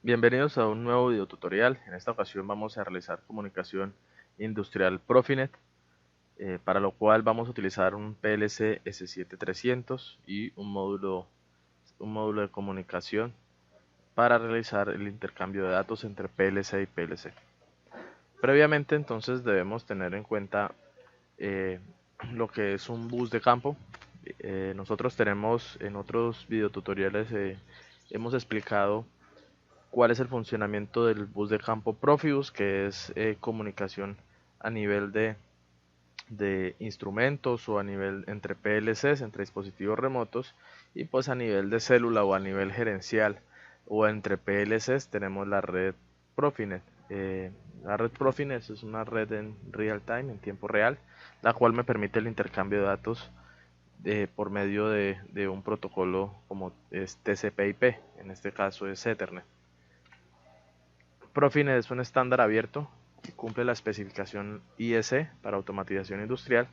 Bienvenidos a un nuevo video tutorial. En esta ocasión vamos a realizar comunicación industrial Profinet, para lo cual vamos a utilizar un PLC S7300 y un módulo de comunicación para realizar el intercambio de datos entre PLC y PLC. Previamente entonces debemos tener en cuenta eh, lo que es un bus de campo. Nosotros tenemos en otros videotutoriales hemos explicado cuál es el funcionamiento del bus de campo Profibus, que es comunicación a nivel de instrumentos o a nivel entre PLCs, entre dispositivos remotos, y pues a nivel de célula o a nivel gerencial o entre PLCs tenemos la red Profinet. La red Profinet es una red en real time, en tiempo real, la cual me permite el intercambio de datos por medio de un protocolo como es TCP/IP, en este caso es Ethernet. Profinet es un estándar abierto que cumple la especificación IEC para automatización industrial,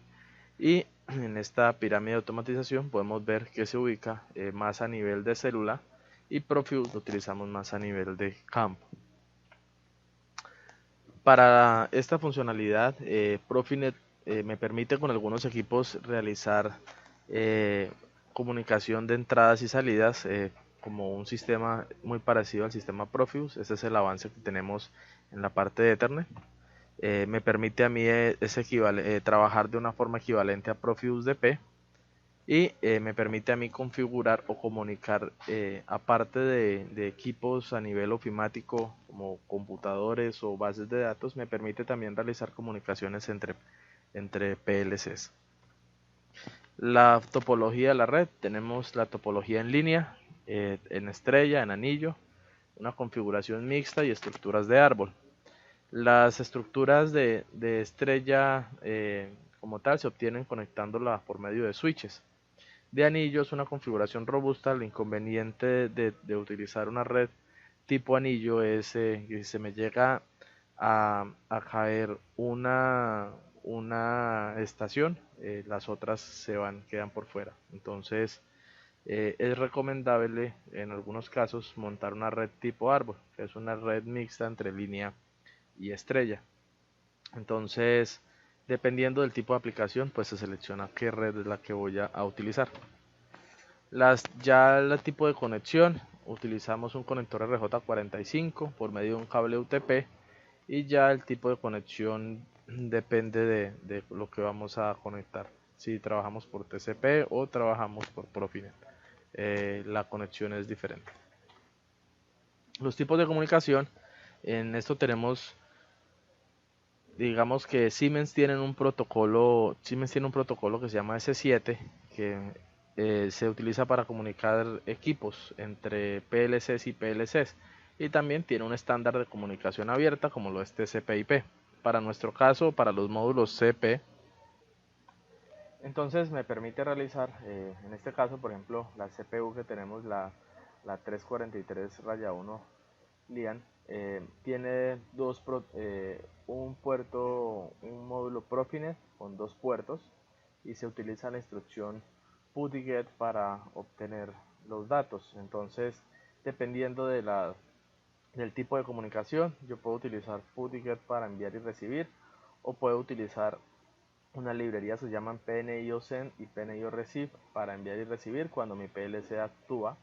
y en esta pirámide de automatización podemos ver que se ubica más a nivel de célula y Profibus lo utilizamos más a nivel de campo. Para esta funcionalidad, Profinet me permite con algunos equipos realizar comunicación de entradas y salidas como un sistema muy parecido al sistema Profibus. Ese es el avance que tenemos en la parte de Ethernet. Me permite a mí trabajar de una forma equivalente a Profibus DP, y me permite a mí configurar o comunicar, aparte de equipos a nivel ofimático como computadores o bases de datos, me permite también realizar comunicaciones entre PLCs. La topología de la red: tenemos la topología en línea, en estrella, en anillo, una configuración mixta y estructuras de árbol. Las estructuras de estrella como tal se obtienen conectándola por medio de switches. De anillo es una configuración robusta. El inconveniente de utilizar una red tipo anillo es que si se me llega a caer una estación, las otras quedan por fuera. Entonces es recomendable en algunos casos montar una red tipo árbol, que es una red mixta entre línea y estrella. Entonces, dependiendo del tipo de aplicación, pues se selecciona qué red es la que voy a utilizar. Ya el tipo de conexión: utilizamos un conector RJ45 por medio de un cable UTP, y ya el tipo de conexión depende de lo que vamos a conectar. Si trabajamos por TCP o trabajamos por Profinet, la conexión es diferente. Los tipos de comunicación: en esto tenemos, digamos que Siemens tiene un protocolo que se llama S7, que se utiliza para comunicar equipos entre PLCs y PLCs, y también tiene un estándar de comunicación abierta como lo es TCP/IP. Para nuestro caso, para los módulos CP, entonces me permite realizar, en este caso por ejemplo la CPU que tenemos, la 343-1 Lian, tiene un módulo Profinet con dos puertos, y se utiliza la instrucción put y get para obtener los datos. Entonces, dependiendo del tipo de comunicación, yo puedo utilizar put y get para enviar y recibir, o puedo utilizar una librería, se llaman PNIO Send y PNIO Receive, para enviar y recibir cuando mi PLC actúa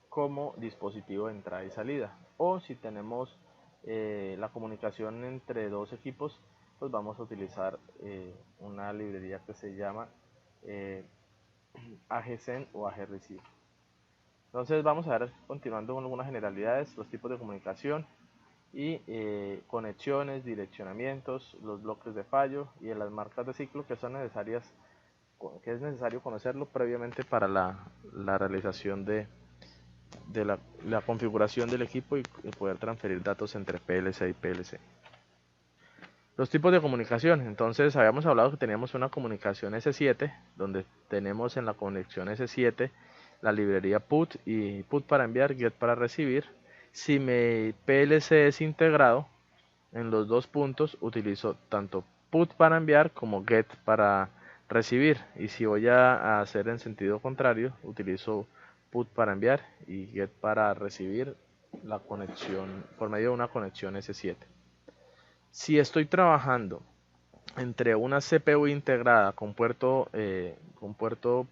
como dispositivo de entrada y salida. O si tenemos la comunicación entre dos equipos, pues vamos a utilizar una librería que se llama eh, AGSend o AGReceive. Entonces vamos a ver, continuando con algunas generalidades: los tipos de comunicación y conexiones, direccionamientos, los bloques de fallo y las marcas de ciclo, que son necesarias, que es necesario conocerlo previamente para la realización de la configuración del equipo y poder transferir datos entre PLC y PLC. Los tipos de comunicación: entonces habíamos hablado que teníamos una comunicación S7, donde tenemos en la conexión S7 la librería put para enviar, get para recibir. Si mi PLC es integrado, en los dos puntos utilizo tanto put para enviar como get para recibir, y si voy a hacer en sentido contrario, utilizo put para enviar y get para recibir la conexión por medio de una conexión S7. Si estoy trabajando entre una CPU integrada con puerto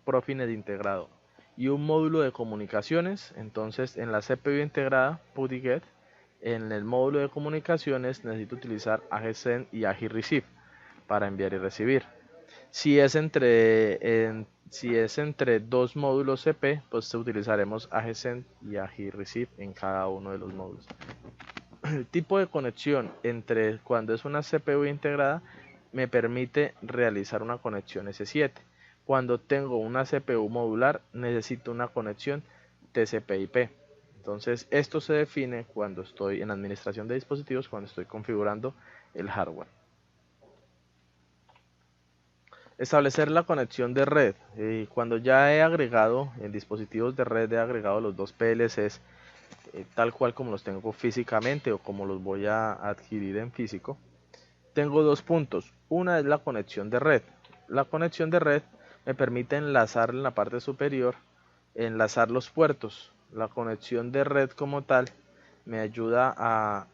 Profinet integrado y un módulo de comunicaciones, entonces en la CPU integrada PuTTY-Get, en el módulo de comunicaciones necesito utilizar AGSend y AGReceive para enviar y recibir. Si es entre dos módulos CP, pues utilizaremos AGSend y AGReceive en cada uno de los módulos. El tipo de conexión entre cuando es una CPU integrada me permite realizar una conexión S7. Cuando tengo una CPU modular necesito una conexión TCP/IP. Entonces esto se define cuando estoy en administración de dispositivos, cuando estoy configurando el hardware. Establecer la conexión de red. Cuando ya he agregado en dispositivos de red, he agregado los dos PLCs tal cual como los tengo físicamente o como los voy a adquirir en físico. Tengo dos puntos. Una es la conexión de red. La conexión de red me permite enlazar en la parte superior, enlazar los puertos. La conexión de red como tal me ayuda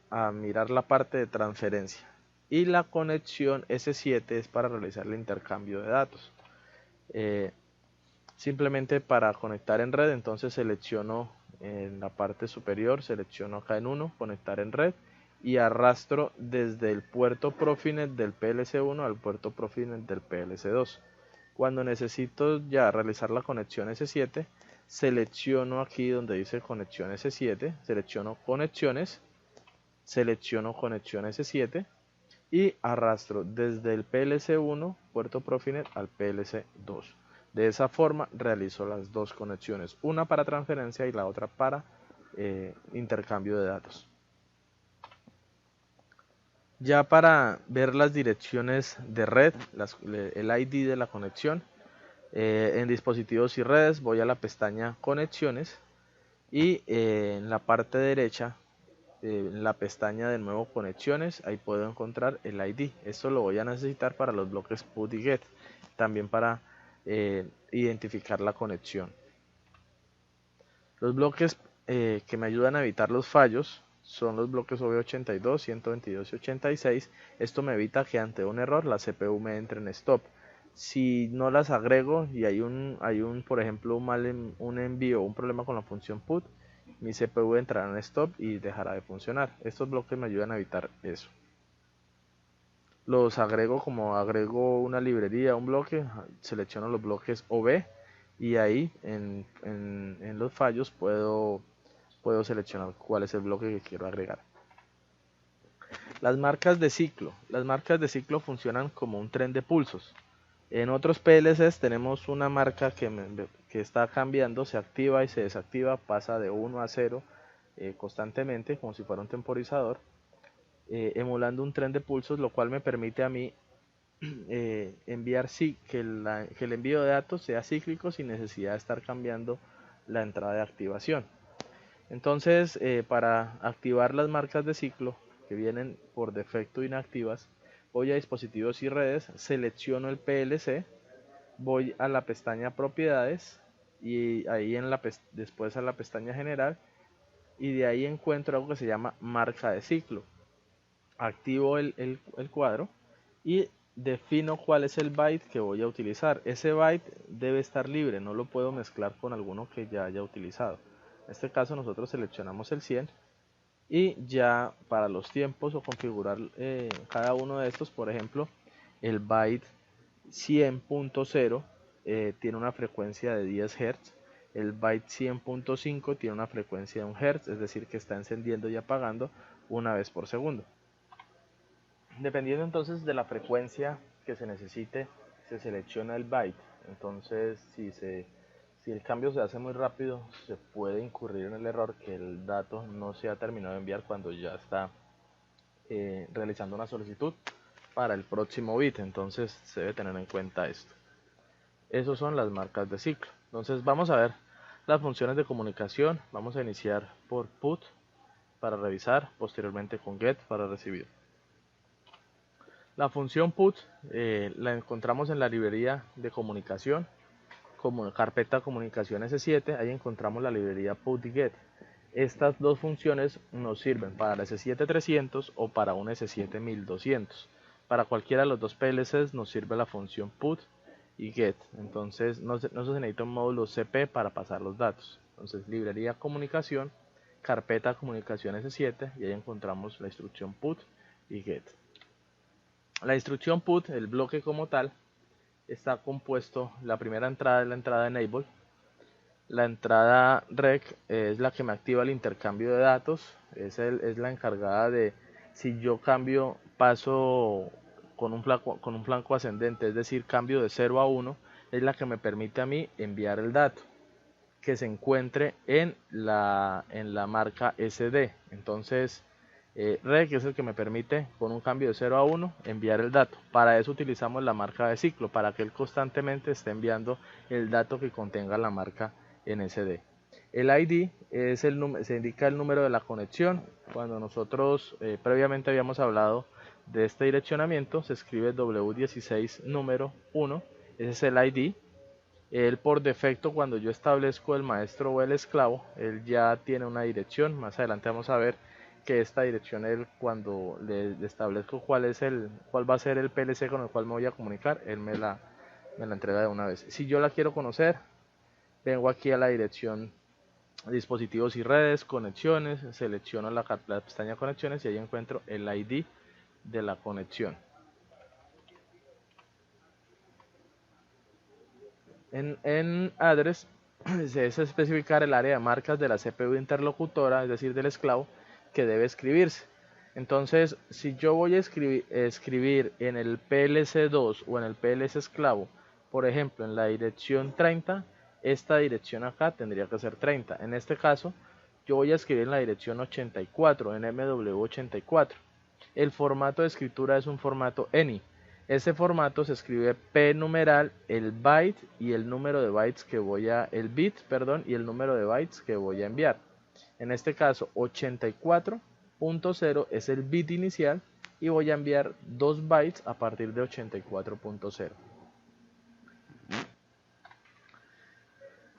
a mirar la parte de transferencia. Y la conexión S7 es para realizar el intercambio de datos. Simplemente para conectar en red, entonces selecciono en la parte superior, selecciono acá en 1, conectar en red, y arrastro desde el puerto Profinet del PLC1 al puerto Profinet del PLC2. Cuando necesito ya realizar la conexión S7, selecciono aquí donde dice conexión S7, selecciono conexiones, selecciono conexión S7 y arrastro desde el PLC1 puerto Profinet al PLC2. De esa forma realizo las dos conexiones, una para transferencia y la otra para intercambio de datos. Ya para ver las direcciones de red, el ID de la conexión, en dispositivos y redes voy a la pestaña conexiones y en la parte derecha, en la pestaña de nuevo conexiones, ahí puedo encontrar el ID. Esto lo voy a necesitar para los bloques PuTTY-Get, también para identificar la conexión. Los bloques que me ayudan a evitar los fallos son los bloques OV82, 122 y 86. Esto me evita que ante un error la CPU me entre en stop. Si no las agrego y hay por ejemplo, un envío, un problema con la función put, mi CPU entrará en stop y dejará de funcionar. Estos bloques me ayudan a evitar eso. Los agrego como agrego una librería, un bloque, selecciono los bloques OV y ahí en los fallos puedo seleccionar cuál es el bloque que quiero agregar. Las marcas de ciclo. Las marcas de ciclo funcionan como un tren de pulsos. En otros PLCs tenemos una marca que está cambiando, se activa y se desactiva, pasa de 1 a 0 constantemente, como si fuera un temporizador, emulando un tren de pulsos, lo cual me permite a mí enviar que el envío de datos sea cíclico sin necesidad de estar cambiando la entrada de activación. Entonces, para activar las marcas de ciclo que vienen por defecto inactivas, voy a dispositivos y redes, selecciono el PLC, voy a la pestaña propiedades y ahí después a la pestaña general y de ahí encuentro algo que se llama marca de ciclo. Activo el cuadro y defino cuál es el byte que voy a utilizar. Ese byte debe estar libre, no lo puedo mezclar con alguno que ya haya utilizado. En este caso nosotros seleccionamos el 100 y ya para los tiempos o configurar cada uno de estos, por ejemplo, el byte 100.0 tiene una frecuencia de 10 Hz, el byte 100.5 tiene una frecuencia de 1 Hz, es decir que está encendiendo y apagando una vez por segundo. Dependiendo entonces de la frecuencia que se necesite, se selecciona el byte. Entonces si el cambio se hace muy rápido, se puede incurrir en el error que el dato no se ha terminado de enviar cuando ya está realizando una solicitud para el próximo bit. Entonces se debe tener en cuenta esto. Esas son las marcas de ciclo. Entonces vamos a ver las funciones de comunicación. Vamos a iniciar por put para revisar, posteriormente con get para recibir. La función put la encontramos en la librería de comunicación, como carpeta comunicación S7, ahí encontramos la librería PuTTY-Get. Estas dos funciones nos sirven para el S7300 o para un S7200. Para cualquiera de los dos PLCs nos sirve la función put y get. Entonces no se necesita un módulo CP para pasar los datos. Entonces librería comunicación, carpeta comunicación S7 y ahí encontramos la instrucción put y get. La instrucción put, el bloque como tal, está compuesto, la primera entrada es la entrada enable. La entrada rec es la que me activa el intercambio de datos, es la encargada de, si yo cambio, paso con un flanco ascendente, es decir, cambio de 0 a 1, es la que me permite a mí enviar el dato que se encuentre en la marca SD. Entonces, rec es el que me permite, con un cambio de 0 a 1, enviar el dato. Para eso utilizamos la marca de ciclo, para que él constantemente esté enviando el dato que contenga la marca en SD. El ID es se indica el número de la conexión. Cuando nosotros previamente habíamos hablado de este direccionamiento, se escribe W16 número 1, ese es el ID. Él por defecto, cuando yo establezco el maestro o el esclavo, él ya tiene una dirección. Más adelante vamos a ver que esta dirección, él cuando le establezco cuál va a ser el PLC con el cual me voy a comunicar, él me la entrega de una vez. Si yo la quiero conocer, vengo aquí a la dirección dispositivos y redes, conexiones, selecciono la pestaña conexiones y ahí encuentro el ID de la conexión. En address se es especificar el área de marcas de la CPU interlocutora, es decir, del esclavo, que debe escribirse. Entonces, si yo voy a escribir en el PLC2 o en el PLC esclavo, por ejemplo, en la dirección 30, esta dirección acá tendría que ser 30. En este caso, yo voy a escribir en la dirección 84, en MW84. El formato de escritura es un formato ENI. Ese formato se escribe P numeral, el byte y el número de bytes que el bit, perdón, y el número de bytes que voy a enviar. En este caso, 84.0 es el bit inicial y voy a enviar 2 bytes a partir de 84.0.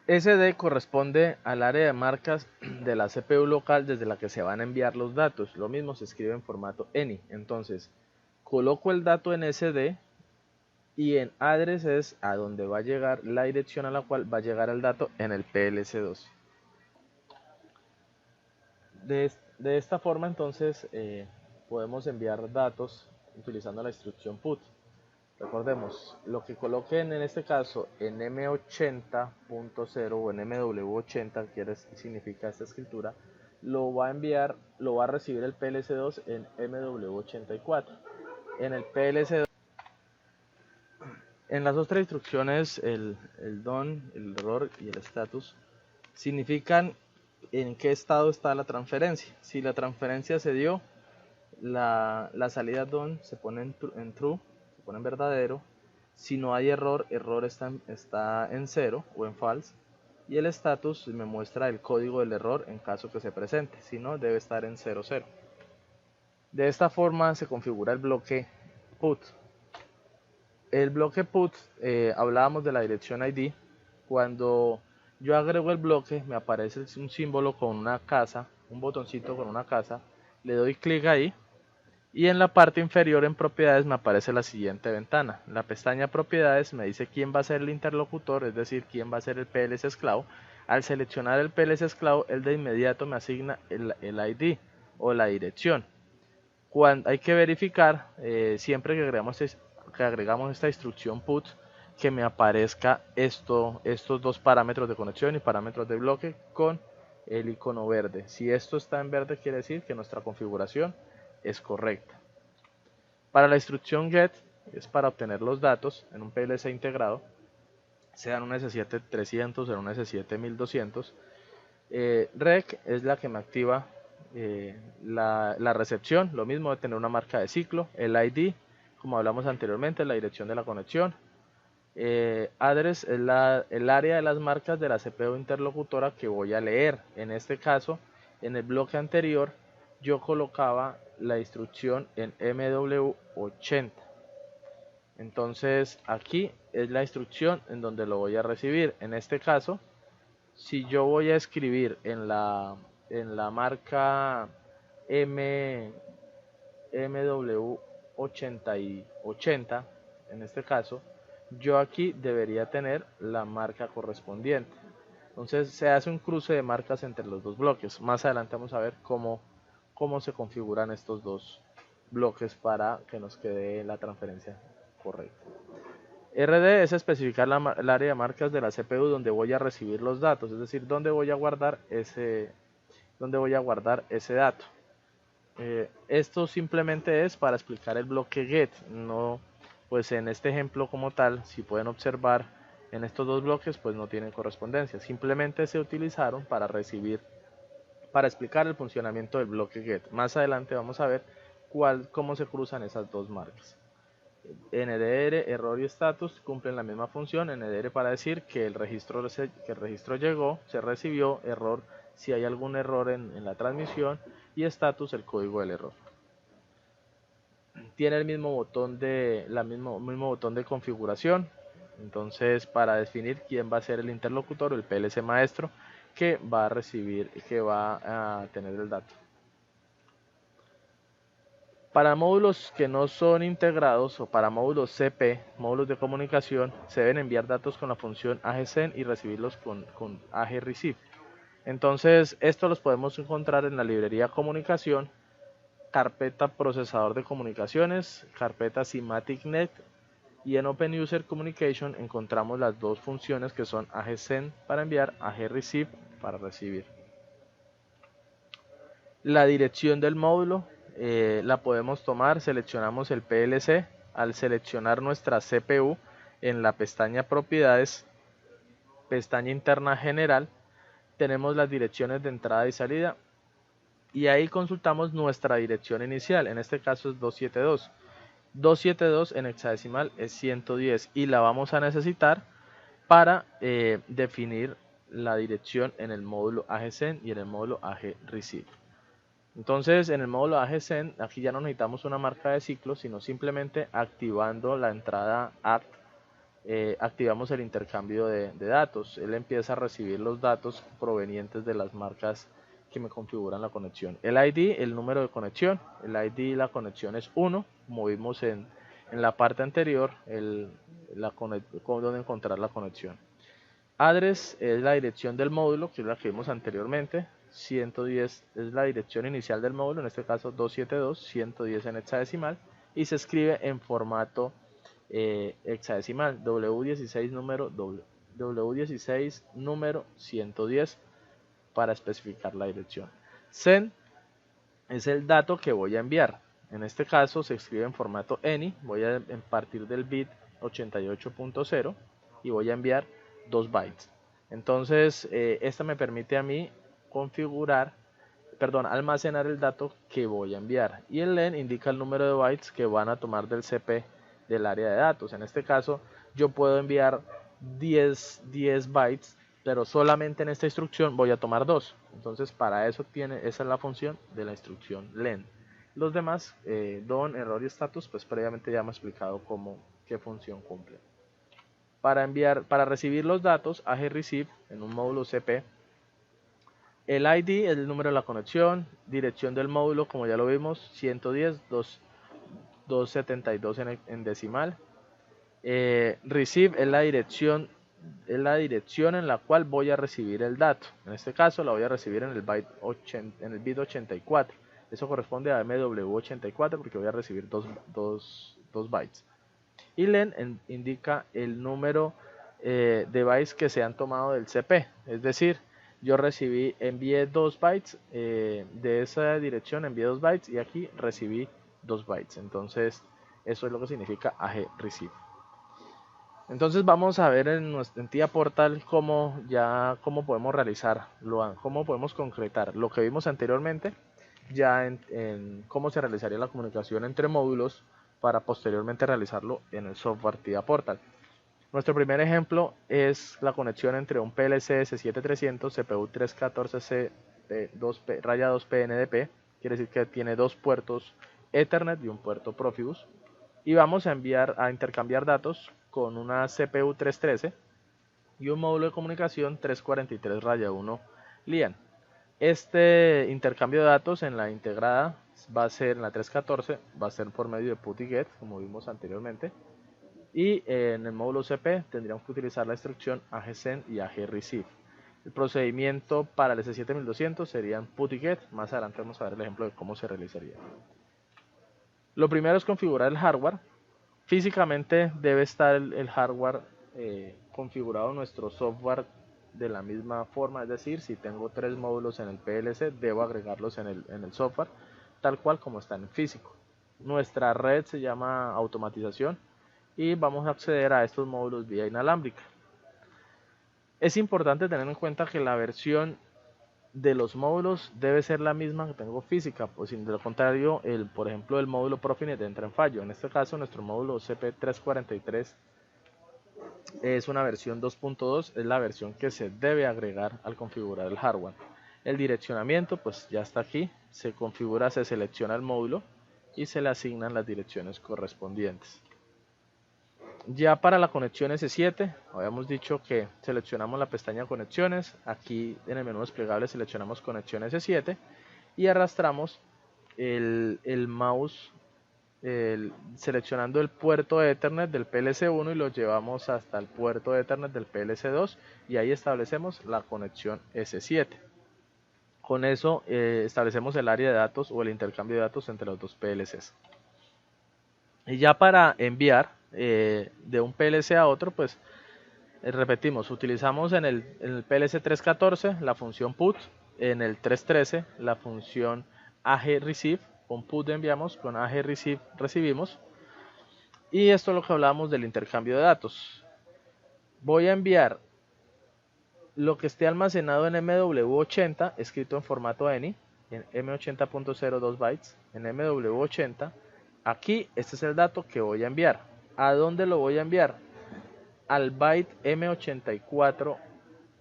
SD corresponde al área de marcas de la CPU local desde la que se van a enviar los datos. Lo mismo se escribe en formato ENI. Entonces, coloco el dato en SD y en address es a donde va a llegar la dirección a la cual va a llegar el dato en el PLC2. De esta forma entonces podemos enviar datos utilizando la instrucción put. Recordemos, lo que coloquen en este caso en M80.0 o en MW80, que significa esta escritura, lo va a recibir el PLC2 en MW84. En el PLC2, en las otras instrucciones, el done, el error y el status significan en qué estado está la transferencia. Si la transferencia se dio, la salida done se pone en true, se pone en verdadero. Si no hay error está en 0 o en false. Y el status me muestra el código del error en caso que se presente. Si no, debe estar en 00. De esta forma se configura el bloque put. El bloque put, hablábamos de la dirección ID. Cuando yo agrego el bloque, me aparece un símbolo con una casa, un botoncito con una casa. Le doy clic ahí y en la parte inferior en propiedades me aparece la siguiente ventana. La pestaña propiedades me dice quién va a ser el interlocutor, es decir, quién va a ser el PLC esclavo. Al seleccionar el PLC esclavo, él de inmediato me asigna el ID o la dirección. Hay que verificar siempre que agregamos esta instrucción put que me aparezca estos dos parámetros de conexión y parámetros de bloque con el icono verde. Si esto está en verde, quiere decir que nuestra configuración es correcta. Para la instrucción get, es para obtener los datos en un PLC integrado, sean un S7300 o un S7200. Rec es la que me activa la recepción, lo mismo de tener una marca de ciclo. El ID, como hablamos anteriormente, la dirección de la conexión. Address es el área de las marcas de la CPU interlocutora que voy a leer. En este caso, en el bloque anterior, yo colocaba la instrucción en MW80. Entonces aquí es la instrucción en donde lo voy a recibir. En este caso, si yo voy a escribir en la en la marca MW80 y 80, en este caso, yo aquí debería tener la marca correspondiente. Entonces se hace un cruce de marcas entre los dos bloques. Más adelante vamos a ver cómo se configuran estos dos bloques para que nos quede la transferencia correcta. RD es especificar el área de marcas de la CPU donde voy a recibir los datos, es decir, donde voy a guardar ese dato. Esto simplemente es para explicar el bloque get, no, pues en este ejemplo como tal, si pueden observar en estos dos bloques, pues no tienen correspondencia, simplemente se utilizaron para explicar el funcionamiento del bloque get. Más adelante vamos a ver cómo se cruzan esas dos marcas. NDR, error y status cumplen la misma función. NDR para decir que el registro llegó, se recibió, error si hay algún error en la transmisión, y status el código del error. Tiene el mismo botón mismo botón de configuración. Entonces, para definir quién va a ser el interlocutor o el PLC maestro que va a tener el dato. Para módulos que no son integrados o para módulos CP, módulos de comunicación, se deben enviar datos con la función AGSend y recibirlos con AGReceive. Entonces, esto los podemos encontrar en la librería comunicación, carpeta procesador de comunicaciones, carpeta SIMATIC.NET, y en Open User Communication encontramos las dos funciones que son AGSend para enviar, AGReceive para recibir. La dirección del módulo la podemos tomar, seleccionamos el PLC, al seleccionar nuestra CPU en la pestaña propiedades, pestaña interna general, tenemos las direcciones de entrada y salida y ahí consultamos nuestra dirección inicial, en este caso es 272. 272 en hexadecimal es 110 y la vamos a necesitar para definir la dirección en el módulo AGSend y en el módulo AGReceive. Entonces, en el módulo AGSend, aquí ya no necesitamos una marca de ciclo, sino simplemente activando la entrada ACT, activamos el intercambio de datos. Él empieza a recibir los datos provenientes de las marcas que me configuran la conexión. El ID, el número de conexión, el ID y la conexión es 1. Como vimos en la parte anterior, donde encontrar la conexión. Address es la dirección del módulo, que es la que vimos anteriormente. 110 es la dirección inicial del módulo, en este caso 272, 110 en hexadecimal, y se escribe en formato hexadecimal, W16 número 110 para especificar la dirección. Send es el dato que voy a enviar, en este caso se escribe en formato ANY, voy a partir del bit 88.0 y voy a enviar 2 bytes. Entonces esta me permite a mí almacenar el dato que voy a enviar, y el len indica el número de bytes que van a tomar del CP del área de datos. En este caso yo puedo enviar 10 bytes, pero solamente en esta instrucción voy a tomar 2. Entonces para eso esa es la función de la instrucción len. Los demás, DON, error y status, pues previamente ya hemos explicado qué función cumple. Para recibir los datos AGReceive en un módulo CP, el ID es el número de la conexión, dirección del módulo, como ya lo vimos, 110, 272 en decimal. Receive es la dirección en la cual voy a recibir el dato. En este caso la voy a recibir en el bit 84. Eso corresponde a MW84 porque voy a recibir 2 bytes. Y len indica el número de bytes que se han tomado del CP, es decir, yo envié 2 bytes de esa dirección, envié 2 bytes y aquí recibí 2 bytes. Entonces eso es lo que significa AGReceive. Entonces vamos a ver en TIA Portal cómo podemos cómo podemos concretar lo que vimos anteriormente, ya en cómo se realizaría la comunicación entre módulos para posteriormente realizarlo en el software TIA Portal. Nuestro primer ejemplo es la conexión entre un PLC S7300 CPU 314C 2P NDP, quiere decir que tiene 2 puertos Ethernet y un puerto Profibus, y vamos a intercambiar datos con una CPU 313 y un módulo de comunicación 343-1 LIAN. Este intercambio de datos en la integrada va a ser, en la 314, va a ser por medio de put y get, como vimos anteriormente. Y en el módulo CP tendríamos que utilizar la instrucción AGSend y AGReceive. El procedimiento para el S7200 serían put y get. Más adelante vamos a ver el ejemplo de cómo se realizaría. Lo primero es configurar el hardware. Físicamente debe estar el hardware configurado en nuestro software de la misma forma, es decir, si tengo 3 módulos en el PLC, debo agregarlos en el software, tal cual como están en físico. Nuestra red se llama automatización y vamos a acceder a estos módulos vía inalámbrica. Es importante tener en cuenta que la versión de los módulos debe ser la misma que tengo física, pues si de lo contrario, por ejemplo, el módulo Profinet entra en fallo. En este caso, nuestro módulo CP343 es una versión 2.2, es la versión que se debe agregar al configurar el hardware. El direccionamiento, pues ya está aquí, se configura, se selecciona el módulo y se le asignan las direcciones correspondientes. Ya para la conexión S7, habíamos dicho que seleccionamos la pestaña conexiones, aquí en el menú desplegable seleccionamos conexión S7 y arrastramos el mouse seleccionando el puerto Ethernet del PLC1 y lo llevamos hasta el puerto Ethernet del PLC2 y ahí establecemos la conexión S7. Con eso establecemos el área de datos o el intercambio de datos entre los dos PLCs. Y ya para enviar de un PLC a otro, pues repetimos, utilizamos en el PLC 314 la función put, en el 313 la función AGReceive, con put enviamos, con AGReceive recibimos. Y esto es lo que hablábamos del intercambio de datos. Voy a enviar lo que esté almacenado en MW80, escrito en formato ENI, en M80.02 bytes, en MW80. Aquí, este es el dato que voy a enviar. ¿A dónde lo voy a enviar? Al byte M84,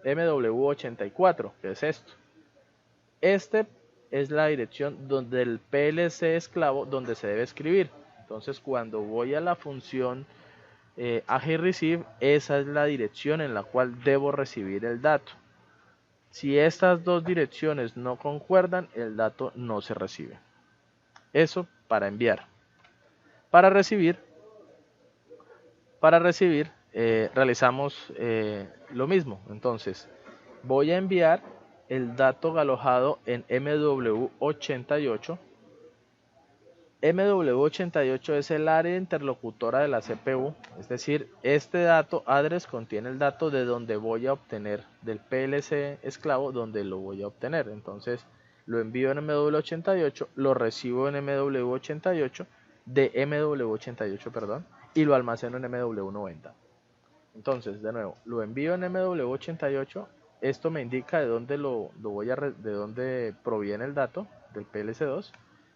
MW84, que es esto. Este es la dirección donde el PLC esclavo, donde se debe escribir. Entonces, cuando voy a la función AGReceive, esa es la dirección en la cual debo recibir el dato. Si estas dos direcciones no concuerdan, el dato no se recibe. Eso para enviar. Para recibir realizamos lo mismo. Entonces, voy a enviar el dato alojado en MW88. MW88 es el área interlocutora de la CPU, es decir, este dato address contiene el dato de donde voy a obtener, del PLC esclavo donde lo voy a obtener. Entonces lo envío en MW88, lo recibo en MW88, de MW88, perdón, y lo almaceno en MW90. Entonces, de nuevo, lo envío en MW88, esto me indica de dónde de dónde proviene el dato del PLC2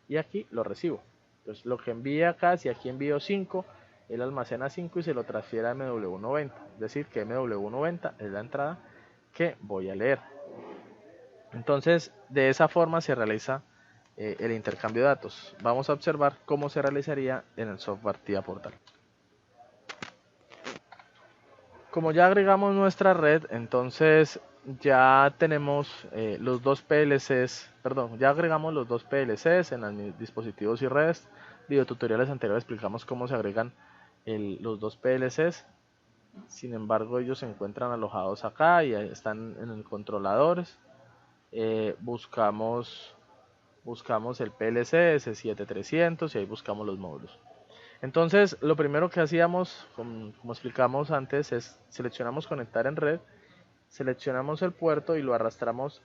y aquí lo recibo. Entonces, lo que envíe acá, si aquí envío 5, él almacena 5 y se lo transfiere a MW90, es decir, que MW90 es la entrada que voy a leer. Entonces, de esa forma se realiza el intercambio de datos. Vamos a observar cómo se realizaría en el software TIA Portal. Como ya agregamos nuestra red, entonces ya tenemos los dos PLCs, perdón, ya agregamos los dos PLCs en los dispositivos y redes. Videotutoriales anteriores explicamos cómo se agregan los dos PLCs. Sin embargo, ellos se encuentran alojados acá y están en el controladores. Buscamos el PLC S7300 y ahí buscamos los módulos. Entonces, lo primero que hacíamos, como explicamos antes, es seleccionamos conectar en red, seleccionamos el puerto y lo arrastramos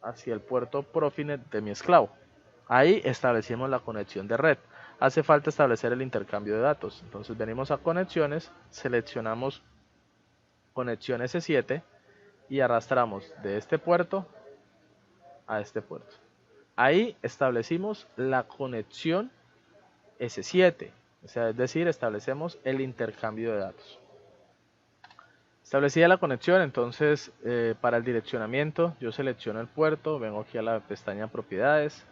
hacia el puerto Profinet de mi esclavo. Ahí establecimos la conexión de red. Hace falta establecer el intercambio de datos. Entonces venimos a conexiones, seleccionamos conexión S7 y arrastramos de este puerto a este puerto. Ahí establecimos la conexión S7. O sea, es decir, establecemos el intercambio de datos. Establecida la conexión, entonces para el direccionamiento yo selecciono el puerto, vengo aquí a la pestaña propiedades.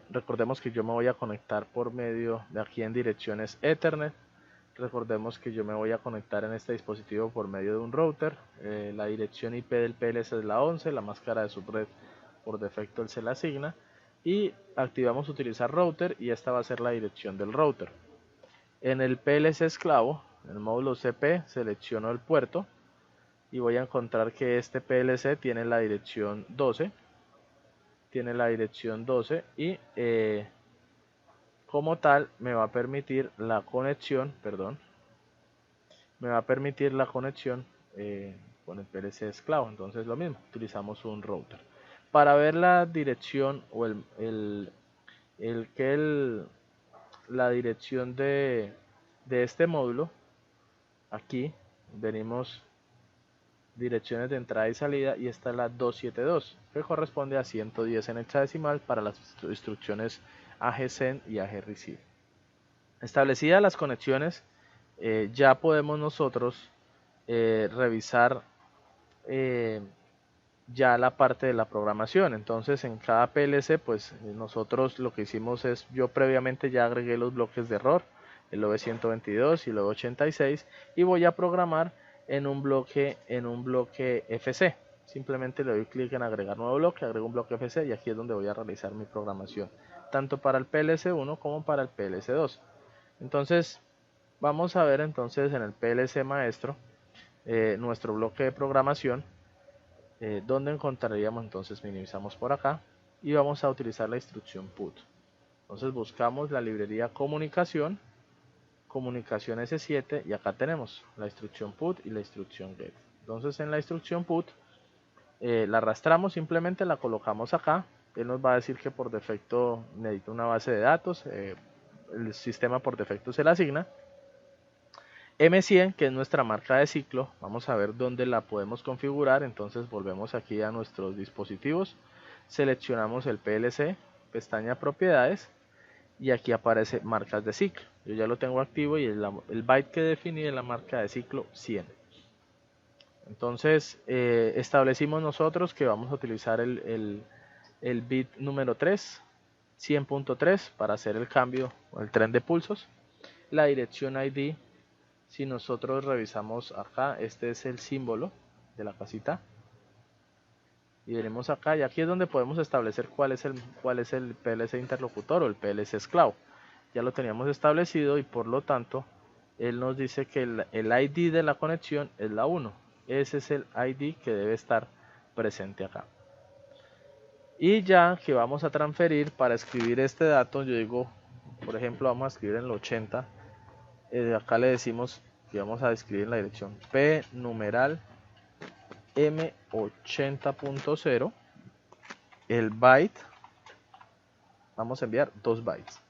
Recordemos que yo me voy a conectar por medio de aquí en direcciones Ethernet. Recordemos que yo me voy a conectar en este dispositivo por medio de un router. La dirección IP del PLC es la 11, la máscara de subred por defecto él se la asigna. Y activamos utilizar router y esta va a ser la dirección del router. En el PLC esclavo, en el módulo CP, selecciono el puerto y voy a encontrar que este PLC tiene la dirección 12. Tiene la dirección 12 y como tal me va a permitir la conexión, con el PLC esclavo. Entonces lo mismo, utilizamos un router. Para ver la dirección o la dirección de este módulo, aquí venimos direcciones de entrada y salida y esta es la 272 que corresponde a 110 en hexadecimal para las instrucciones AG-Send y AG-Receive. Establecidas las conexiones, ya podemos nosotros revisar ya la parte de la programación. Entonces en cada PLC pues nosotros lo que hicimos es, yo previamente ya agregué los bloques de error, el OV122 y el OV86, y voy a programar en un bloque FC. Simplemente le doy clic en agregar nuevo bloque, agrego un bloque FC y aquí es donde voy a realizar mi programación, tanto para el PLC1 como para el PLC2. Entonces vamos a ver entonces en el PLC maestro nuestro bloque de programación, donde encontraríamos, entonces minimizamos por acá y vamos a utilizar la instrucción put. Entonces buscamos la librería comunicación S7 y acá tenemos la instrucción put y la instrucción get. Entonces en la instrucción put la arrastramos, simplemente la colocamos acá. Él nos va a decir que por defecto necesita una base de datos, el sistema por defecto se la asigna. M100, que es nuestra marca de ciclo, vamos a ver dónde la podemos configurar. Entonces volvemos aquí a nuestros dispositivos, seleccionamos el PLC, pestaña propiedades, y aquí aparece marcas de ciclo. Yo ya lo tengo activo y el byte que definí es la marca de ciclo 100. Entonces establecimos nosotros que vamos a utilizar el bit número 3, 100.3, para hacer el cambio o el tren de pulsos. La dirección ID, si nosotros revisamos acá, este es el símbolo de la casita. Y venimos acá y aquí es donde podemos establecer cuál es el PLC interlocutor o el PLC esclavo. Ya lo teníamos establecido y por lo tanto él nos dice que el ID de la conexión es la 1. Ese es el ID que debe estar presente acá. Y ya que vamos a transferir, para escribir este dato, yo digo, por ejemplo, vamos a escribir en el 80. Acá le decimos que vamos a escribir en la dirección P numeral M80.0. El byte, vamos a enviar 2 bytes.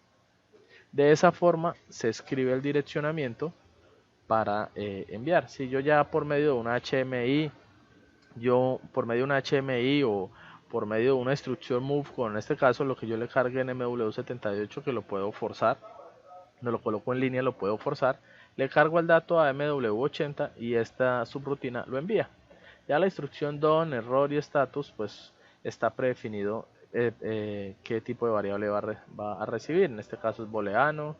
De esa forma se escribe el direccionamiento para enviar. Si yo ya por medio de una HMI, o por medio de una instrucción move, con en este caso lo que yo le cargue en MW78, que lo puedo forzar, no lo coloco en línea, lo puedo forzar, le cargo el dato a MW80 y esta subrutina lo envía. Ya la instrucción DON, error y status, pues está predefinido qué tipo de variable va a recibir. En este caso es booleano,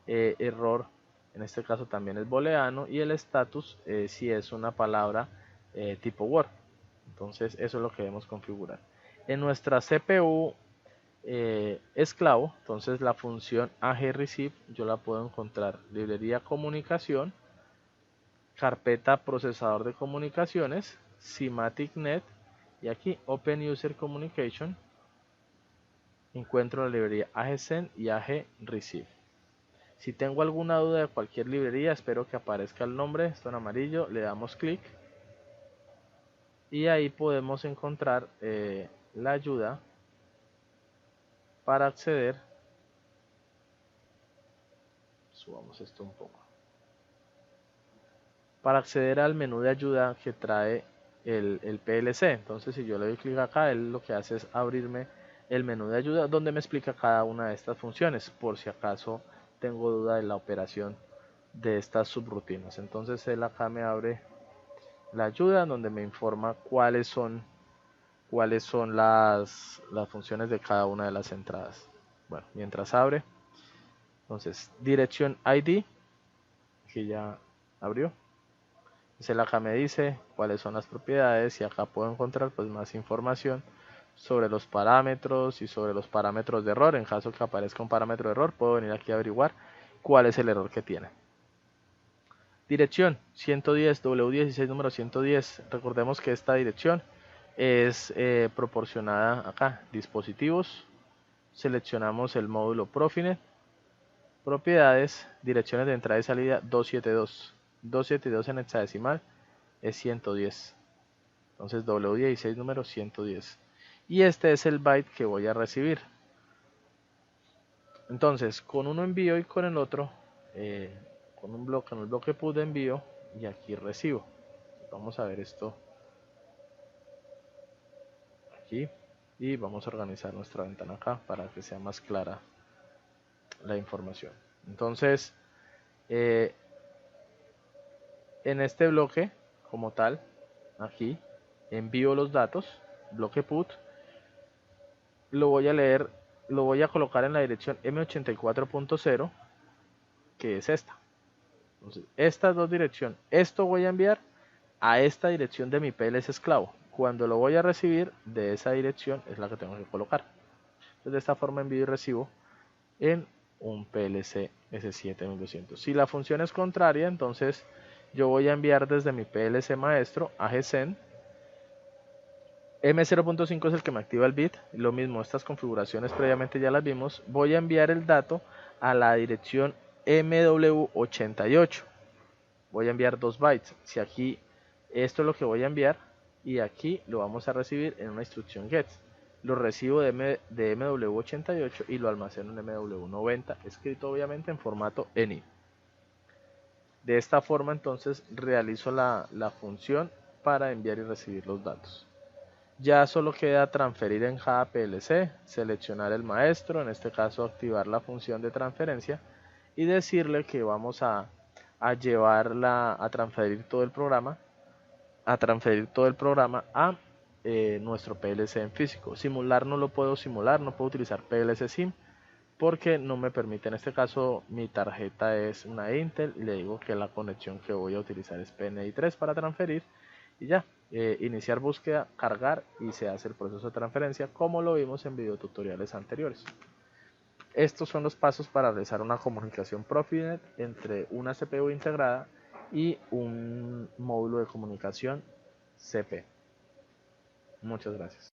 error en este caso también es booleano, y el status si es una palabra tipo Word. Entonces eso es lo que debemos configurar. En nuestra CPU esclavo, entonces la función AG-Receive yo la puedo encontrar librería comunicación, carpeta procesador de comunicaciones, Semantic.net, y aquí Open User Communication encuentro la librería AG-Send y AG-Receive. Si tengo alguna duda de cualquier librería, espero que aparezca el nombre, esto en amarillo, le damos clic y ahí podemos encontrar la ayuda para acceder. Subamos esto un poco. Para acceder al menú de ayuda que trae el PLC. Entonces si yo le doy clic acá, él lo que hace es abrirme el menú de ayuda donde me explica cada una de estas funciones, por si acaso tengo duda de la operación de estas subrutinas. Entonces él acá me abre la ayuda donde me informa cuáles son las funciones de cada una de las entradas. Bueno, mientras abre, entonces dirección ID, aquí ya abrió. Entonces acá me dice cuáles son las propiedades y acá puedo encontrar pues más información sobre los parámetros y sobre los parámetros de error. En caso que aparezca un parámetro de error, puedo venir aquí a averiguar cuál es el error que tiene. Dirección 110, W16 número 110. Recordemos que esta dirección es proporcionada acá. Dispositivos. Seleccionamos el módulo Profinet. Propiedades. Direcciones de entrada y salida 272. 272 en hexadecimal es 110. Entonces W16 número 110. Y este es el byte que voy a recibir. Entonces con uno envío y con el otro, con un bloque, en el bloque PUT de envío y aquí recibo. Vamos a ver esto aquí y vamos a organizar nuestra ventana acá para que sea más clara la información. Entonces en este bloque como tal, aquí envío los datos, bloque PUT, lo voy a leer, lo voy a colocar en la dirección M84.0, que es esta. Entonces, estas dos direcciones, esto voy a enviar a esta dirección de mi PLC esclavo. Cuando lo voy a recibir, de esa dirección es la que tengo que colocar. Entonces, de esta forma envío y recibo en un PLC S7200. Si la función es contraria, entonces yo voy a enviar desde mi PLC maestro a GSEN. M0.5 es el que me activa el bit. Lo mismo, estas configuraciones previamente ya las vimos. Voy a enviar el dato a la dirección MW88. Voy a enviar 2 bytes. Si aquí esto es lo que voy a enviar y aquí lo vamos a recibir en una instrucción get. Lo recibo de MW88 y lo almaceno en MW90, escrito obviamente en formato ENI. De esta forma entonces realizo la función para enviar y recibir los datos. Ya solo queda transferir en cada PLC, seleccionar el maestro, en este caso activar la función de transferencia y decirle que vamos a transferir todo el programa, a nuestro PLC en físico. Simular no lo puedo simular, no puedo utilizar PLC Sim porque no me permite. En este caso mi tarjeta es una Intel y le digo que la conexión que voy a utilizar es PNI 3 para transferir y ya. Iniciar búsqueda, cargar y se hace el proceso de transferencia como lo vimos en videotutoriales anteriores. Estos son los pasos para realizar una comunicación Profinet entre una CPU integrada y un módulo de comunicación CP. Muchas gracias.